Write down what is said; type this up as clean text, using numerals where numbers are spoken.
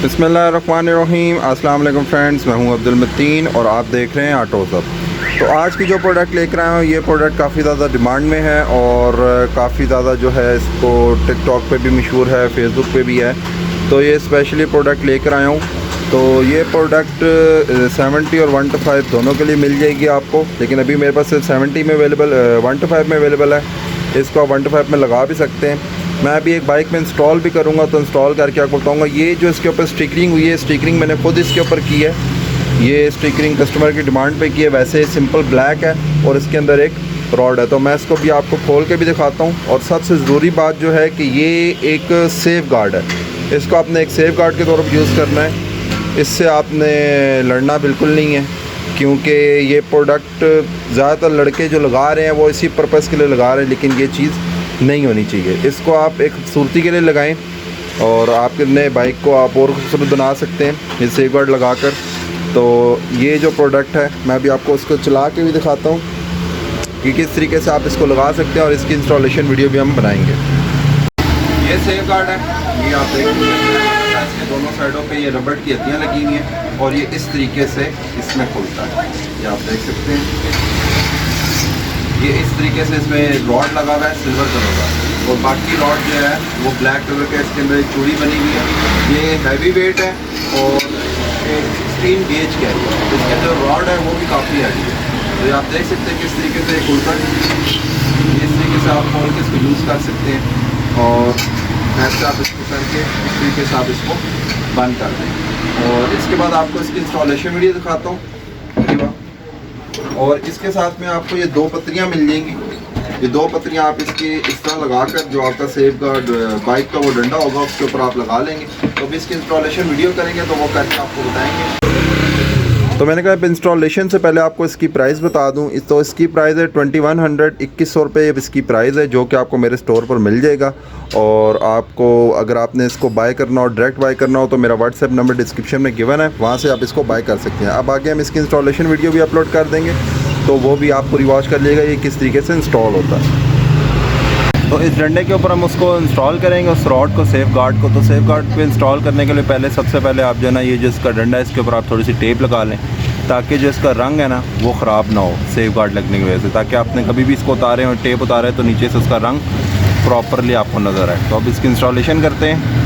बिस्मिल्लाहिर्रहमानिर्रहीम। अस्सलाम वालेकुम फ्रेंड्स, मैं हूं अब्दुल मतीन और आप देख रहे हैं ऑटोज़अब। तो आज की जो प्रोडक्ट लेकर आया हूँ, ये प्रोडक्ट काफ़ी ज़्यादा डिमांड में है और काफ़ी ज़्यादा जो है इसको टिकटॉक पे भी मशहूर है, फेसबुक पे भी है। तो ये स्पेशली प्रोडक्ट लेकर आया हूँ। तो ये प्रोडक्ट 70 और 1 to 5 दोनों के लिए मिल जाएगी आपको, लेकिन अभी मेरे पास सिर्फ 70 में अवेलेबल 1 to 5 में अवेलेबल है। इसको आप 1 to 5 में लगा भी सकते हैं। मैं अभी एक बाइक में इंस्टॉल भी करूँगा, तो इंस्टॉल करके आपको बताऊँगा। ये जो इसके ऊपर स्टिकरिंग हुई है, स्टिकरिंग मैंने खुद इसके ऊपर की है। ये स्टिकरिंग कस्टमर की डिमांड पे की है। वैसे सिंपल ब्लैक है और इसके अंदर एक रॉड है। तो मैं इसको भी आपको खोल के भी दिखाता हूँ। और सबसे ज़रूरी बात जो है कि ये एक सेफ़ गार्ड है। इसको आपने एक सेफ़ गार्ड के तौर पर यूज़ करना है। इससे आपने लड़ना बिल्कुल नहीं है, क्योंकि ये प्रोडक्ट ज़्यादातर लड़के जो लगा रहे हैं वो इसी पर्पज़ के लिए लगा रहे हैं, लेकिन ये चीज़ नहीं होनी चाहिए। इसको आप एक खूबसूरती के लिए लगाएं और आपके नए बाइक को आप और खूबसूरत बना सकते हैं ये सेफ गार्ड लगाकर। तो ये जो प्रोडक्ट है, मैं भी आपको इसको चला के भी दिखाता हूँ कि किस तरीके से आप इसको लगा सकते हैं, और इसकी इंस्टॉलेशन वीडियो भी हम बनाएंगे। ये सेफ गार्ड है, ये आप देख सकते हैं। इसके दोनों साइडों पे ये रबड़ की हत्तियाँ लगी हुई हैं और ये इस तरीके से इसमें खुलता है। ये आप देख सकते हैं। ये इस तरीके से इसमें रॉड लगा हुआ है सिल्वर कलर का, और बाकी रॉड जो है वो ब्लैक कलर का। इसके अंदर एक चूड़ी बनी हुई है। ये हैवी वेट है और 16 गेज का है। इसके जो रॉड है वो भी काफ़ी हैवी है। तो ये आप देख सकते हैं किस तरीके से खुलता है। इस तरीके से आप खोल के इसको यूज़ कर सकते हैं और ऐसे आप इसको करके इस तरीके से आप इसको बंद कर दें। और इसके बाद आपको इसकी इंस्टॉलेशन वीडियो दिखाता हूँ। और इसके साथ में आपको ये 2 पत्रियाँ मिल जाएंगी। ये 2 पत्रियाँ आप इसकी इस तरह लगाकर, जो आपका सेफ गार्ड बाइक का वो डंडा होगा उसके ऊपर आप लगा लेंगे। तो अभी इसकी इंस्टॉलेशन वीडियो करेंगे तो वो करके आपको बताएंगे। तो मैंने कहा इंस्टॉलेशन से पहले आपको इसकी प्राइस बता दूं। तो इसकी प्राइस है 2100, 2100 रुपये इसकी प्राइस है, जो कि आपको मेरे स्टोर पर मिल जाएगा। और आपको अगर आपने इसको बाय करना हो, डायरेक्ट बाय करना हो, तो मेरा व्हाट्सएप नंबर डिस्क्रिप्शन में गिवन है, वहाँ से आप इसको बाय कर सकते हैं। अब आगे हम इसकी इंस्टॉलेशन वीडियो भी अपलोड कर देंगे, तो वो भी आपको रिवॉच कर लिएगा ये किस तरीके से इंस्टॉल होता है। तो इस डंडे के ऊपर हम उसको इंस्टॉल करेंगे, उस रॉड को, सेफ गार्ड को। तो सेफ गार्ड पे इंस्टॉल करने के लिए पहले सबसे पहले आप जो है ना, ये जो इसका डंडा है इसके ऊपर आप थोड़ी सी टेप लगा लें, ताकि जो इसका रंग है ना वो ख़राब ना हो सेफ गार्ड लगने की वजह से। ताकि आपने कभी भी इसको उतारे और टेप उतारे तो नीचे से उसका रंग प्रॉपरली आपको नज़र आए। तो अब इसकी इंस्टॉलेशन करते हैं।